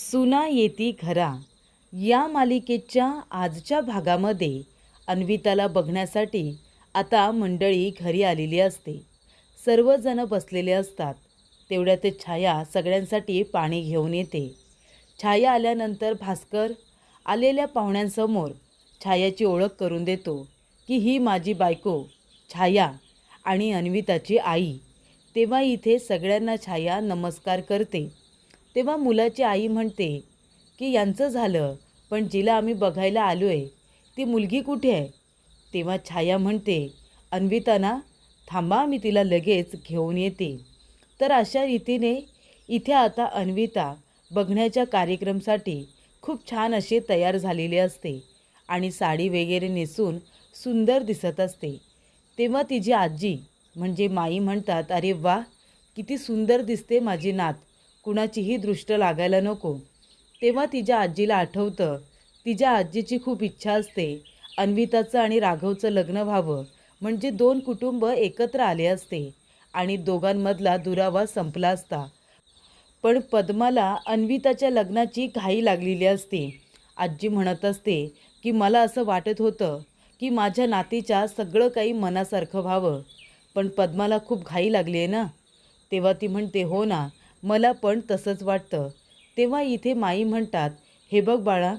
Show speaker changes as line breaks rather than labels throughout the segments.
सुना येती घरा या मालिकेच्या आजच्या भागामध्ये अन्विताला बघण्यासाठी आता मंडळी घरी आलेली असते. सर्वजण बसलेले असतात. तेवढ्यात छाया सगळ्यांसाठी पाणी घेऊन येते. छाया आल्यानंतर भास्कर आलेल्या पाहुण्यांसमोर छायाची ओळख करून देतो की ही माझी बायको छाया आणि अन्विताची आई. तेव्हा इथे सगळ्यांना छाया नमस्कार करते. तेव्हा मुलाची आई म्हणते की यांचं झालं, पण जिला आम्ही बघायला आलो आहे ती मुलगी कुठे आहे? तेव्हा छाया म्हणते, अन्विता ना, थांबा मी तिला लगेच घेऊन येते. तर अशा रीतीने इथे आता अन्विता बघण्याच्या कार्यक्रमासाठी खूप छान असे तयार झालेले असते आणि साडी वगैरे नेसून सुंदर दिसत असते. तेव्हा तिची आजी म्हणजे माई म्हणतात, अरे वा, किती सुंदर दिसते माझी नात, कुणाचीही दृष्ट लागायला नको. तेव्हा तिच्या आजीला आठवतं, तिच्या आजीची खूप इच्छा असते अन्विताचं आणि राघवचं लग्न व्हावं, म्हणजे दोन कुटुंब एकत्र आले असते आणि दोघांमधला दुरावा संपला असता. पण पद्माला अन्विताच्या लग्नाची घाई लागलेली असते. आजी म्हणत असते की मला असं वाटत होतं की माझ्या नातीच्या सगळं काही मनासारखं व्हावं, पण पद्माला खूप घाई लागली आहे ना. तेव्हा ती म्हणते, हो ना, मला पण तसंच वाटतं. तेव्हा इथे माई म्हणतात, हे बघ बाळा,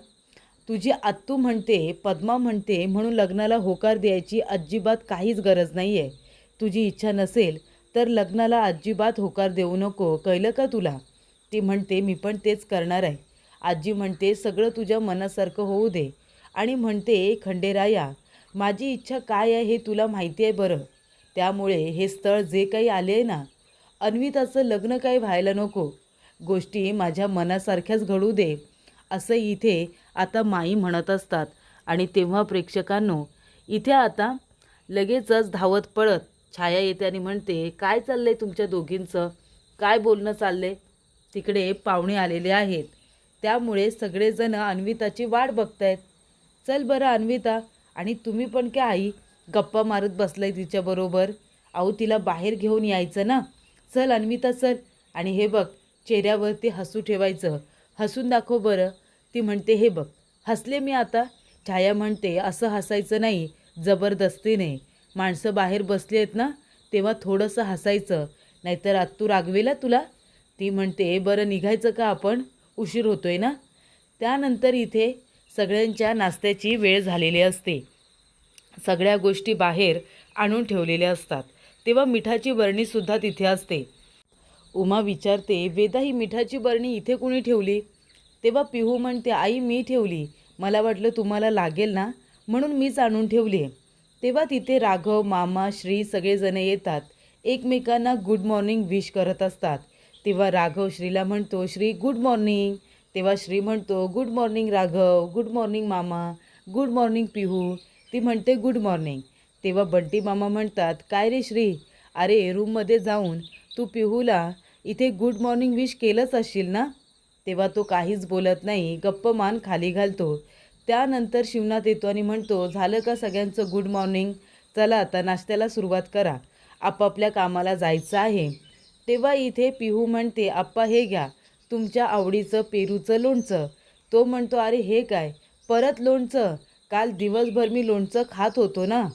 तुझी आत्तू म्हणते, पद्मा म्हणते म्हणून लग्नाला होकार द्यायची अजिबात काहीच गरज नाही आहे. तुझी इच्छा नसेल तर लग्नाला अजिबात होकार देऊ नको, कळलं का तुला? ती म्हणते, मी पण तेच करणार आहे. आजी म्हणते, सगळं तुझ्या मनासारखं होऊ दे. आणि म्हणते, खंडेराया, माझी इच्छा काय आहे हे तुला माहिती आहे बरं. त्यामुळे हे स्थळ जे काही आले आहे ना, अन्विताचं लग्न काही व्हायला नको, गोष्टी माझ्या मनासारख्याच घडू दे, असं इथे आता माई म्हणत असतात. आणि तेव्हा प्रेक्षकांनो, इथे आता लगेचच धावत पळत छाया येते आणि म्हणते, काय चाललंय तुमच्या दोघींचं, काय बोलणं चाललंय? तिकडे पाहुणे आलेले आहेत, त्यामुळे सगळेजण अन्विताची वाट बघतायत. चल बरं अन्विता, आणि तुम्ही पण काय आई गप्पा मारत बसलाय तिच्याबरोबर? अहो, तिला बाहेर घेऊन यायचं ना. चल अन्विता चल. आणि हे बघ, चेहऱ्यावरती हसू ठेवायचं, हसून दाखव बरं. ती म्हणते, हे बघ हसले मी आता. छाया म्हणते, असं हसायचं नाही, जबरदस्तीने. माणसं बाहेर बसली आहेत ना, तेव्हा थोडंसं हसायचं, नाहीतर आत्तू रागवेला तुला. ती म्हणते, बरं निघायचं का आपण, उशीर होतोय ना. त्यानंतर इथे सगळ्यांच्या नाश्त्याची वेळ झालेली असते. सगळ्या गोष्टी बाहेर आणून ठेवलेल्या असतात. तेव्हा मिठाची बरणीसुद्धा तिथे असते. उमा विचारते, वेदा, ही मिठाची बरणी इथे कुणी ठेवली? तेव्हा पिहू म्हणते, आई मी ठेवली, मला वाटलं तुम्हाला लागेल ना, म्हणून मीच आणून ठेवली आहे. तेव्हा तिथे राघव, मामा, श्री सगळेजण येतात, एकमेकांना गुड मॉर्निंग विश करत असतात. तेव्हा राघव श्रीला म्हणतो, श्री गुड मॉर्निंग. तेव्हा श्री म्हणतो, good morning Raghav, good morning मामा, गुड मॉर्निंग पिहू. ती म्हणते, गुड मॉर्निंग. तेव्हा बंटी मामा म्हणतात, काय रे श्री, अरे रूममध्ये जाऊन तू पिहूला इथे गुड मॉर्निंग विश केलंच असशील ना. तेव्हा तो काहीच बोलत नाही, गप्प मान खाली घालतो. त्यानंतर शिवनाथ येतो आणि म्हणतो, झालं का सगळ्यांचं गुड मॉर्निंग? चला आता नाश्त्याला सुरुवात करा, आपापल्या कामाला जायचं आहे. तेव्हा इथे पिहू म्हणते, आप्पा हे घ्या तुमच्या आवडीचं पेरूचं लोणचं. तो म्हणतो, अरे हे काय, परत लोणचं? काल दिवसभर मी लोणचं खात होतो ना.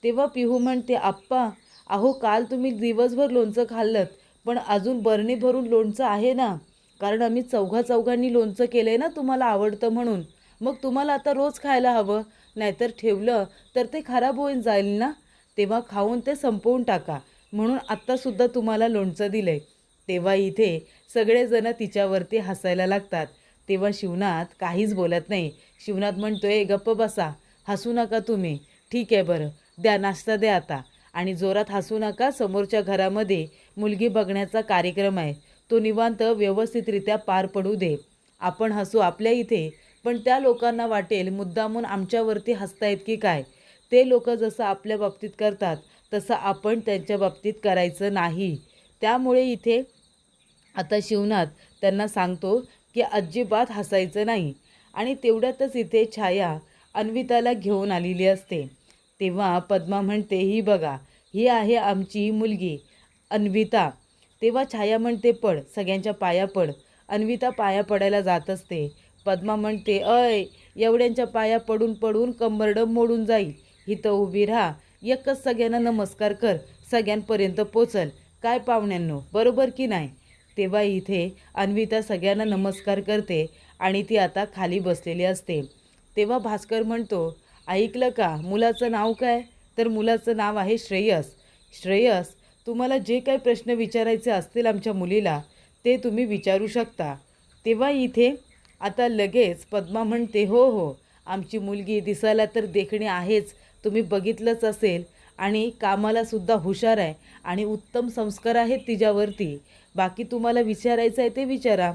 तेव्हा पिहू म्हणते, आप्पा अहो, काल तुम्ही दिवसभर लोणचं खाल्लं, पण अजून बरणी भरून लोणचं आहे ना, कारण आम्ही चौघांनी लोणचं केलं आहे ना, तुम्हाला आवडतं म्हणून. मग तुम्हाला आता रोज खायला हवं, नाहीतर ठेवलं तर ते खराब होऊन जाईल ना. तेव्हा खाऊन ते संपवून टाका, म्हणून आत्तासुद्धा तुम्हाला लोणचं दिलं आहे. तेव्हा इथे सगळेजण तिच्यावरती हसायला लागतात. तेव्हा शिवनाथ काहीच बोलत नाही. शिवनाथ म्हणतोय, गप्प बसा, हसू नका तुम्ही. ठीक आहे बरं, द्या नाश्ता द्या आता. आणि जोरात हसू नका, समोरच्या घरामध्ये मुलगी बघण्याचा कार्यक्रम आहे, तो निवांत व्यवस्थितरित्या पार पडू दे. आपण हसू आपल्या इथे, पण त्या लोकांना वाटेल मुद्दामून आमच्यावरती हसतायत की काय. ते लोक जसं आपल्या बाबतीत करतात तसं आपण त्यांच्या बाबतीत करायचं नाही. त्यामुळे इथे आता शिवनाथ त्यांना सांगतो की अजिबात हसायचं नाही. आणि तेवढ्यातच इथे छाया अन्विताला घेऊन आलेली असते. तेव्हा पद्मा म्हणते, ही बघा, ही आहे आमची मुलगी अन्विता. तेव्हा छाया म्हणते, पड, सगळ्यांच्या पाया पड. अन्विता पाया पडायला जात असते. पद्मा म्हणते, अय, एवढ्यांच्या पाया पडून पडून कंबरडं मोडून जाईल. इथं उभी राहा, एकच सगळ्यांना नमस्कार कर, सगळ्यांपर्यंत पोचल. काय पाहुण्यांनो, बरोबर की नाही? तेव्हा इथे अन्विता सगळ्यांना नमस्कार करते आणि ती आता खाली बसलेली असते. तेव्हा भास्कर म्हणतो, ऐकलं का, मुलाचं नाव काय? तर मुलाचं नाव आहे श्रेयस. श्रेयस, तुम्हाला जे काही प्रश्न विचारायचे असतील आमच्या मुलीला ते तुम्ही विचारू शकता. तेव्हा इथे आता लगेच पद्मा म्हणते, हो हो, आमची मुलगी दिसायला तर देखणी आहेच, तुम्ही बघितलंच असेल, आणि कामालासुद्धा हुशार आहे आणि उत्तम संस्कार आहेत तिच्यावरती. बाकी तुम्हाला विचारायचं आहे ते विचारा.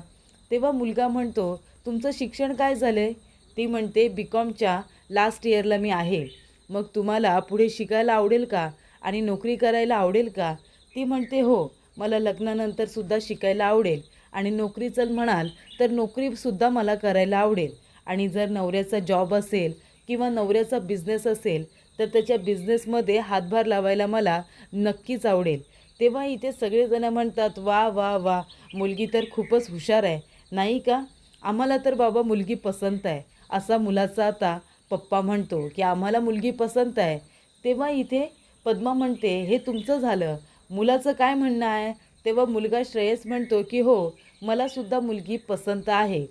तेव्हा मुलगा म्हणतो, तुमचं शिक्षण काय झालं आहे? ती म्हणते, BComच्या लास्ट इयरला मी आहे. मग तुम्हाला पुढे शिकायला आवडेल का आणि नोकरी करायला आवडेल का? ती म्हणते, हो, मला लग्नानंतरसुद्धा शिकायला आवडेल आणि नोकरीचं म्हणाल तर नोकरीसुद्धा मला करायला आवडेल. आणि जर नवऱ्याचा जॉब असेल किंवा नवऱ्याचा बिझनेस असेल तर त्याच्या बिझनेसमध्ये हातभार लावायला मला नक्कीच आवडेल. तेव्हा इथे सगळेजण म्हणतात, वा वा वा, मुलगी तर खूपच हुशार आहे, नाही का? आम्हाला तर बाबा मुलगी पसंत आहे. असा मुलाचा आता पप्पा म्हणतो की आम्हाला मुलगी पसंत आहे. तेव्हा इथे पद्मा म्हणते, हे तुमचं झालं, मुलाचं काय म्हणणं आहे? तेव्हा मुलगा श्रेयस म्हणतो की हो, मलासुद्धा मुलगी पसंत आहे.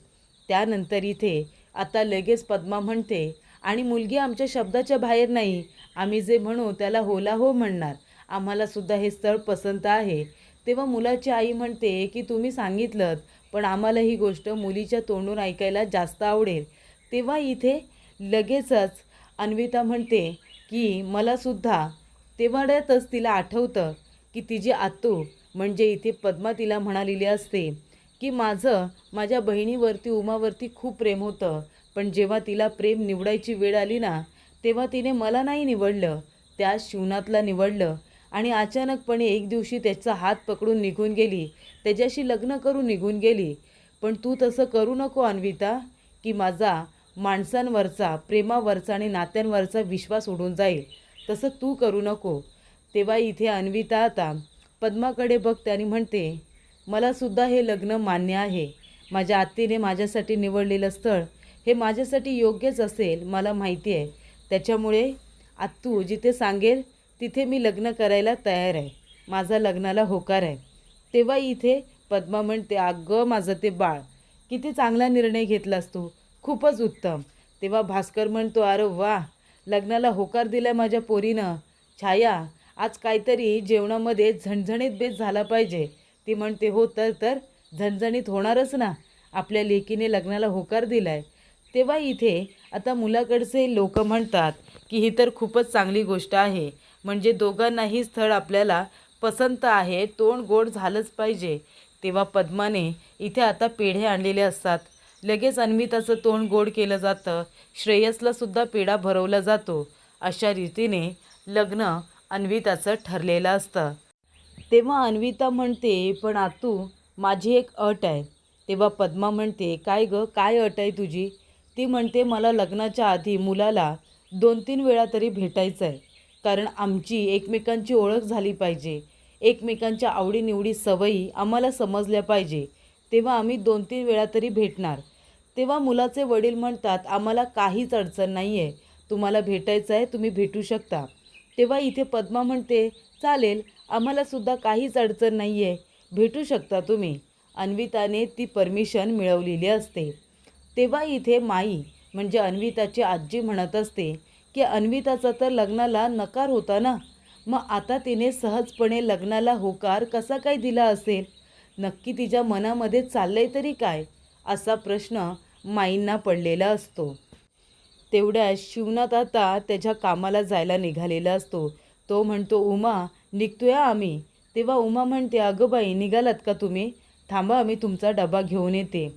त्यानंतर इथे आता लगेच पद्मा म्हणते, आणि मुलगी आमच्या शब्दाच्या बाहेर नाही, आम्ही जे म्हणू त्याला होला हो म्हणणार, आम्हालासुद्धा हे स्थळ पसंत आहे. तेव्हा मुलाची आई म्हणते की तुम्ही सांगितलं, पण आम्हाला ही गोष्ट मुलीच्या तोंडून ऐकायला जास्त आवडेल. तेव्हा इथे लगेचच अन्विता म्हणते की मलासुद्धा. तेवढ्यातच तिला आठवतं की तिची आतू म्हणजे इथे पद्मा तिला म्हणालेली असते की माझ्या बहिणीवरती उमावरती खूप प्रेम होतं, पण जेव्हा तिला प्रेम निवडायची वेळ आली ना, तेव्हा तिने मला नाही निवडलं, त्या शिवनाथला निवडलं. आणि अचानकपणे एक दिवशी त्याचा हात पकडून निघून गेली, त्याच्याशी लग्न करून निघून गेली. पण तू तसं करू नको अन्विता, की माझा माणसांवरचा, प्रेमावरचा आणि नात्यांवरचा विश्वास उडून जाईल. तसं तू करू नको. तेव्हा इथे अन्विता आता पद्माकडे बघते आणि म्हणते, मलासुद्धा हे लग्न मान्य आहे. माझ्या आत्तीने माझ्यासाठी निवडलेलं स्थळ हे माझ्यासाठी योग्यच असेल, मला माहिती आहे. त्याच्यामुळे आत्तू जिथे सांगेल तिथे मी लग्न करायला तयार आहे. माझा लग्नाला होकार आहे. तेव्हा इथे पद्मा म्हणते, अगं माझं ते बाळ, किती चांगला निर्णय घेतलास तू, खूपच उत्तम. तेव्हा भास्कर म्हणतो, अरे वा, लग्नाला होकार दिलाय माझ्या पोरीनं. छाया, आज काहीतरी जेवणामध्ये झणझणीत बेत झाला पाहिजे. ती म्हणते, हो तर झणझणीत होणारच ना, आपल्या लेकीने लग्नाला होकार दिलाय. तेव्हा इथे आता मुलाकडचे लोक म्हणतात की ही तर खूपच चांगली गोष्ट आहे, म्हणजे दोघांनाही स्थळ आपल्याला पसंत आहे, तोंड गोड झालंच पाहिजे. तेव्हा पद्माने इथे आता पेढे आणलेले असतात. लगेच अन्विताचं तोंड गोड केलं जातं, श्रेयसलासुद्धा पेढा भरवला जातो. अशा रीतीने लग्न अन्विताचं ठरलेलं असतं. तेव्हा अन्विता म्हणते, पण आतू, माझी एक अट आहे. तेव्हा पद्मा म्हणते, काय गं, काय अट आहे तुझी? ती म्हणते, मला लग्नाच्या आधी मुलाला 2-3 वेळा तरी भेटायचं आहे, कारण आमची एकमेकांची ओळख झाली पाहिजे, एकमेकांच्या आवडीनिवडी सवयी आम्हाला समजल्या पाहिजे, तेव्हा आम्ही 2-3 वेळा तरी भेटणार. तेव्हा मुलाचे वडील म्हणतात, आम्हाला काहीच अडचण नाही आहे, तुम्हाला भेटायचं आहे तुम्ही भेटू शकता. तेव्हा इथे पद्मा म्हणते, चालेल, आम्हालासुद्धा काहीच अडचण नाही आहे, भेटू शकता तुम्ही. अन्विताने ती परमिशन मिळवलेली असते. तेव्हा इथे माई म्हणजे अन्विताची आजी म्हणत असते की अन्विताचा तर लग्नाला नकार होता ना, मग आता तिने सहजपणे लग्नाला होकार कसा काय दिला असेल? नक्की तिच्या मनामध्ये चाललंय तरी काय, असा प्रश्न माईंना पडलेला असतो. तेवढ्या शिवनाथ आता त्याच्या कामाला जायला निघालेला असतो. तो म्हणतो, उमा, निघतोय आम्ही. तेव्हा उमा म्हणते, अगं बाई, निघालात का तुम्ही? थांबा, आम्ही तुमचा डबा घेऊन येते.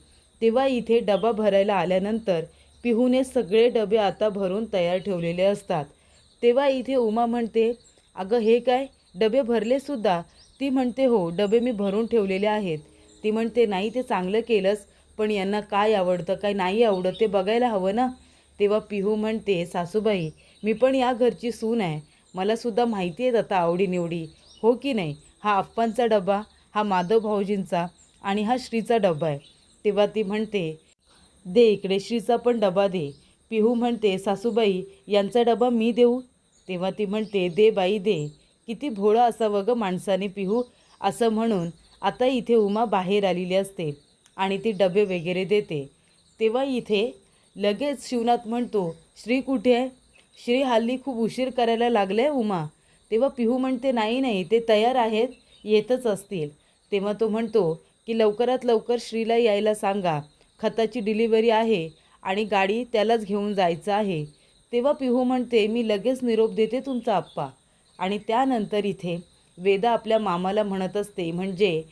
तेव्हा इथे डबा भरायला आल्यानंतर पिहूने सगळे डबे आता भरून तयार ठेवलेले असतात. तेव्हा इथे उमा म्हणते, अगं हे काय, डबे भरलेसुद्धा? ती म्हणते, हो, डबे मी भरून ठेवलेले आहेत. ती म्हणते, नाही, ते चांगलं केलंस, पण यांना काय आवडतं काय नाही आवडत ते बघायला हवं ना. तेव्हा पिहू म्हणते, सासूबाई, मी पण या घरची सून आहे, मलासुद्धा माहिती आहेत आता आवडीनिवडी, हो की नाही? हा अप्पांचा डबा, हा माधव भाऊजींचा आणि हा श्रीचा डबा आहे. तेव्हा ती म्हणते, दे इकडे श्रीचा पण डबा दे. पिहू म्हणते, सासूबाई यांचा डबा मी देऊ? तेव्हा ती म्हणते, दे बाई दे. किती भोळा असावं गं माणसाने पिहू. असं म्हणून आता इथे उमा बाहेर आलेली असते आणि ती डबे वगैरे देते. तेव्हा इथे लगेच शिवनाथ म्हणतो, श्री कुठे आहे? श्री हल्ली खूप उशीर करायला लागले उमा. तेव्हा पिहू म्हणते, नाही नाही, ते तयार आहेत, येतच असतील. तेव्हा तो म्हणतो की लवकरात लवकर श्रीला यायला सांगा, खताची डिलिव्हरी आहे आणि गाडी त्यालाच घेऊन जायचं आहे. तेव्हा पिहू म्हणते, मी लगेच निरोप देते तुमचा आप्पा. आणि त्यानंतर इथे वेदा आपल्या मामाला म्हणत असते, म्हणजे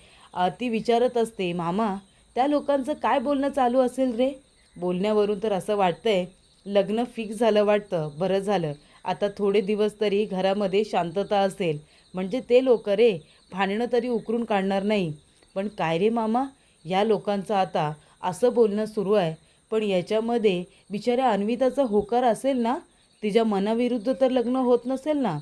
ती विचारत असते, मामा त्या लोकांचं काय बोलणं चालू असेल रे? बोलण्यावरून तर असं वाटतंय लग्न फिक्स झालं वाटतं. बरं झालं, आता थोडे दिवस तरी घरामध्ये शांतता असेल, म्हणजे ते लोक रे भांडणं तरी उकरून काढणार नाही. पण काय रे मामा, या लोकांचं आता असं बोलणं सुरू आहे, पण याच्यामध्ये बिचाऱ्या अन्विताचा होकार असेल ना? तिच्या मनाविरुद्ध तर लग्न होत नसेल ना?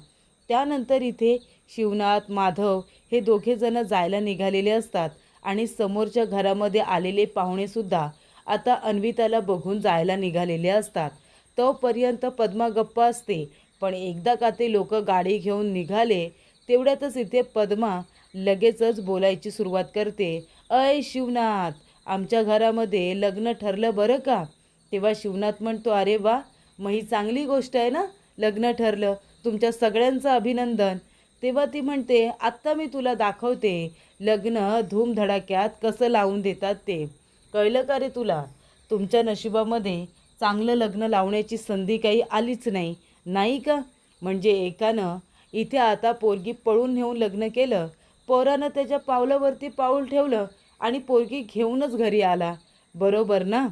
त्यानंतर इथे शिवनाथ माधव हे दोघेजणं जायला निघालेले असतात आणि समोरच्या घरामध्ये आलेले पाहुणेसुद्धा आता अन्विताला बघून जायला निघालेले असतात. तोपर्यंत पद्मा गप्प असते. पण एकदा का ते लोक गाडी घेऊन निघाले तेवढ्यातच इथे पद्मा लगेचच बोलायची सुरुवात करते, अय शिवनाथ, आमच्या घरामध्ये लग्न ठरलं बरं का? तेव्हा शिवनाथ म्हणतो, अरे वा, मग ही चांगली गोष्ट आहे ना, लग्न ठरलं, तुमच्या सगळ्यांचं अभिनंदन. तेव्हा ती म्हणते, आत्ता मी तुला दाखवते लग्न धूमधडाक्यात कसं लावून देतात ते. कळलं का रे तुला? तुमच्या नशिबामध्ये चांगलं लग्न लावण्याची संधी काही आलीच नाही, नाही का? म्हणजे एकानं इथे आता पोरगी पळून नेऊन लग्न केलं, पोरानं त्याच्या पावलावरती पाऊल ठेवलं आणि पोरगी घेऊनच घरी आला, बरोबर ना?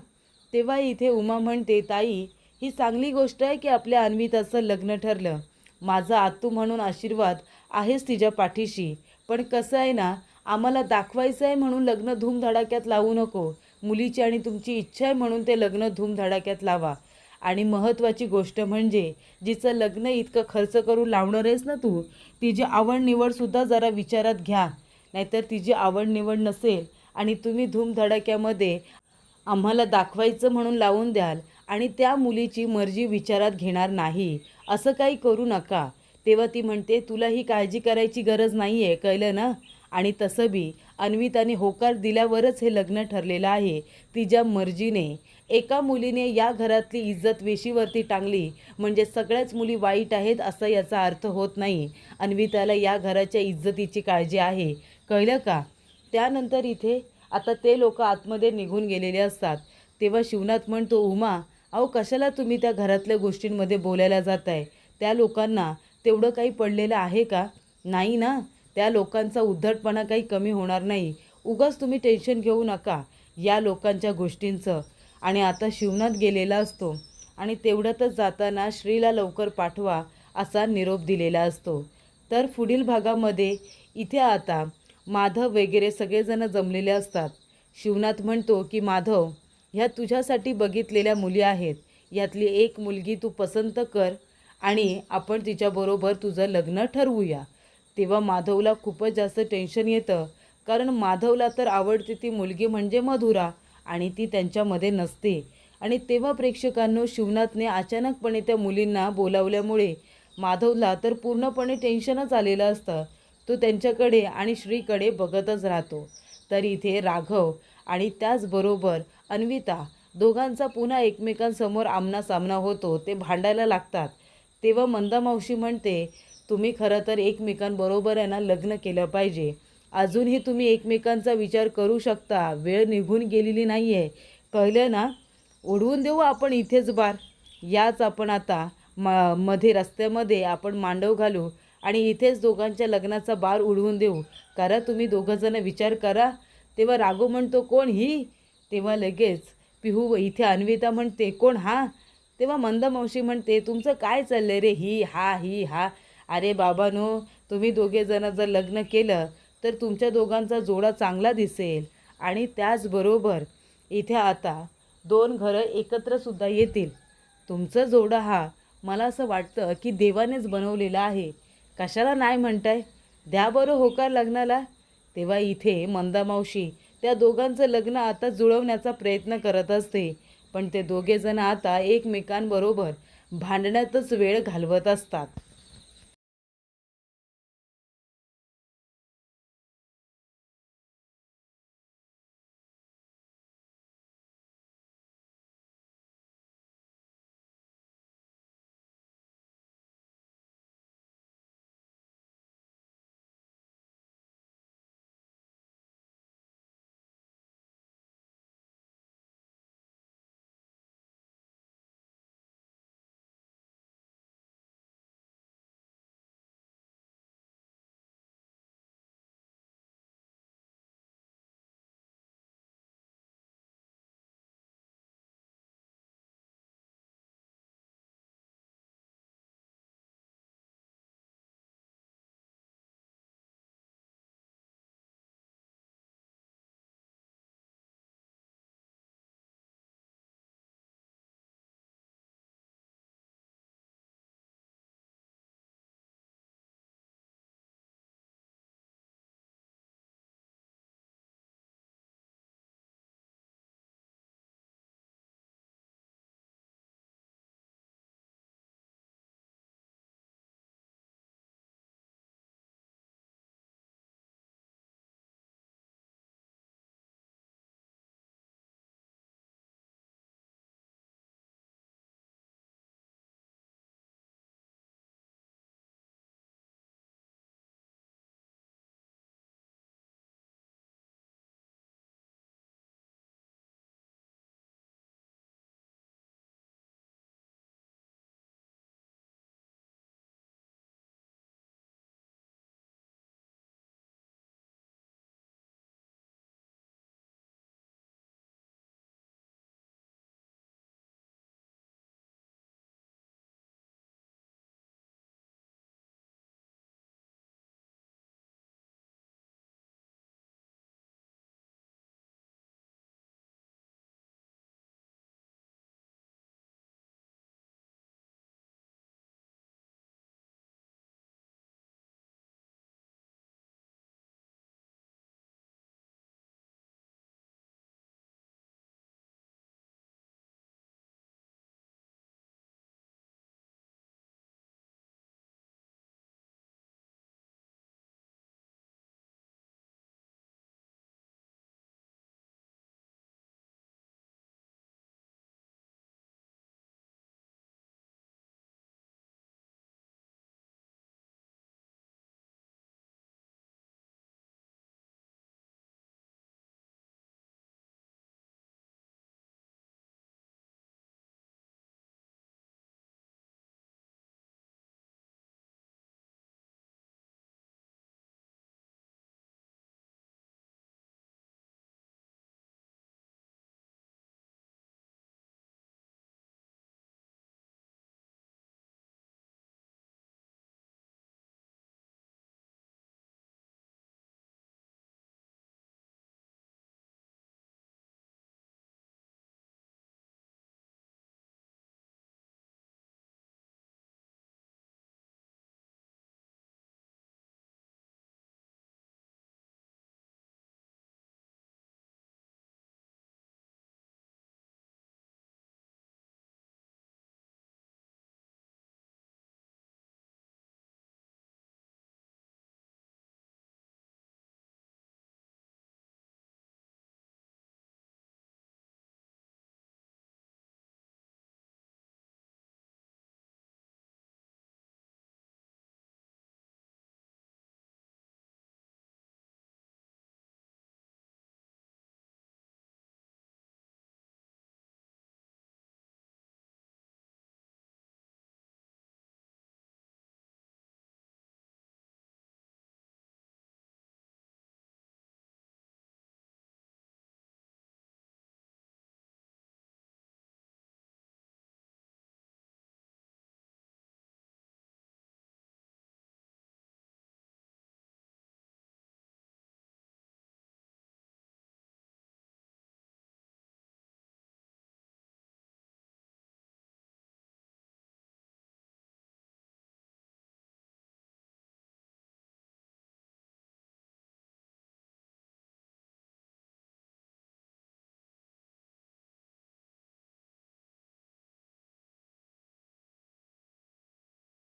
तेव्हा इथे उमा म्हणते, ताई ही चांगली गोष्ट आहे की आपल्या अन्विताचं लग्न ठरलं. माझा आतू म्हणून आशीर्वाद आहेच तिच्या पाठीशी. पण कसं आहे ना, आम्हाला दाखवायचं आहे म्हणून लग्न धूमधडाक्यात लावू नको. मुलीची आणि तुमची इच्छा आहे म्हणून ते लग्न धूमधडाक्यात लावा. आणि महत्त्वाची गोष्ट म्हणजे जिचं लग्न इतकं खर्च करून लावणार आहेस ना तू, तिची आवड निवडसुद्धा जरा विचारात घ्या. नाहीतर तिची आवड निवड नसेल आणि तुम्ही धूमधडाक्यामध्ये आम्हाला दाखवायचं म्हणून लावून द्याल आणि त्या मुलीची मर्जी विचारात घेणार नाही, असं काही करू नका. तेव्हा ती म्हणते, तुला ही काळजी करायची गरज नाही आहे, कळलं ना? आणि तसं बी अन्विताने होकार दिल्यावरच हे लग्न ठरलेलं आहे, तिच्या मर्जीने. एका मुलीने या घरातली इज्जत वेशीवरती टांगली म्हणजे सगळ्याच मुली वाईट आहेत असं याचा अर्थ होत नाही. अन्विताला या घराच्या इज्जतीची काळजी आहे, कळलं का? त्यानंतर इथे आता ते लोक आतमध्ये निघून गेलेले असतात. तेव्हा शिवनाथ म्हणतो, उमा, अहो कशाला तुम्ही त्या घरातल्या गोष्टींमध्ये बोलायला जाताय? त्या लोकांना तेवढं काही पडलेलं आहे का? नाही ना? त्या लोकांचा उद्धटपणा काही कमी होणार नाही. उगाच तुम्ही टेन्शन घेऊ नका या लोकांच्या गोष्टींचं. आणि आता शिवनाथ गेलेला असतो आणि तेवढ्यातच जाताना श्रीला लवकर पाठवा असा निरोप दिलेला असतो. तर पुढील भागामध्ये इथे आता माधव वगैरे सगळेजण जमलेले असतात. शिवनाथ म्हणतो की माधव, ह्या तुझ्यासाठी बघितलेल्या मुली आहेत, यातली एक मुलगी तू पसंत कर आणि आपण तिच्याबरोबर तुझं लग्न ठरवूया. तेव्हा माधवला खूपच जास्त टेन्शन येतं, कारण माधवला तर आवडते ती मुलगी म्हणजे मधुरा आणि ती त्यांच्यामध्ये नसते. आणि तेव्हा प्रेक्षकांनो, शिवनाथने अचानकपणे त्या मुलींना बोलावल्यामुळे माधवला तर पूर्णपणे टेन्शनच आलेलं असतं. तो त्यांच्याकडे आणि श्रीकडे बघतच राहतो. तर इथे राघव आणि त्याचबरोबर अन्विता दोघांचा पुन्हा एकमेकांसमोर आमनासामना होतो. ते भांडायला लागतात. तेव्हा मंदा मावशी म्हणते, तुम्ही खरं तर एकमेकांबरोबर आहे ना लग्न केलं पाहिजे. अजूनही तुम्ही एकमेकांचा विचार करू शकता, वेळ निघून गेलेली नाही आहे, कळलं ना? उडवून देऊ आपण इथेच बार. याच आपण आता मध्ये रस्त्यामध्ये आपण मांडव घालू आणि इथेच दोघांच्या लग्नाचा बार उडवून देऊ. करा तुम्ही दोघंजण विचार करा. तेव्हा राघव म्हणतो, कोण ही? तेव्हा लगेच पिहू इथे अन्विता म्हणते, कोण हा? तेव्हा मंदा मावशी म्हणते, तुमचं काय चाललं रे, ही हा ही हा? अरे बाबांनो, तुम्ही दोघेजण जर लग्न केलं तर तुमच्या दोघांचा जोडा चांगला दिसेल आणि त्याचबरोबर इथे आता दोन घरं एकत्रसुद्धा येतील. तुमचा जोडा हा मला असं वाटतं की देवानेच बनवलेला आहे. कशाला नाही म्हणताय? द्या बरं होकार लग्नाला. तेव्हा इथे मंदा मावशी त्या दोघांचं लग्न आता जुळवण्याचा प्रयत्न करत असते. पण ते दोघेजण आता एकमेकांबरोबर भांडण्यातच वेळ घालवत असतात.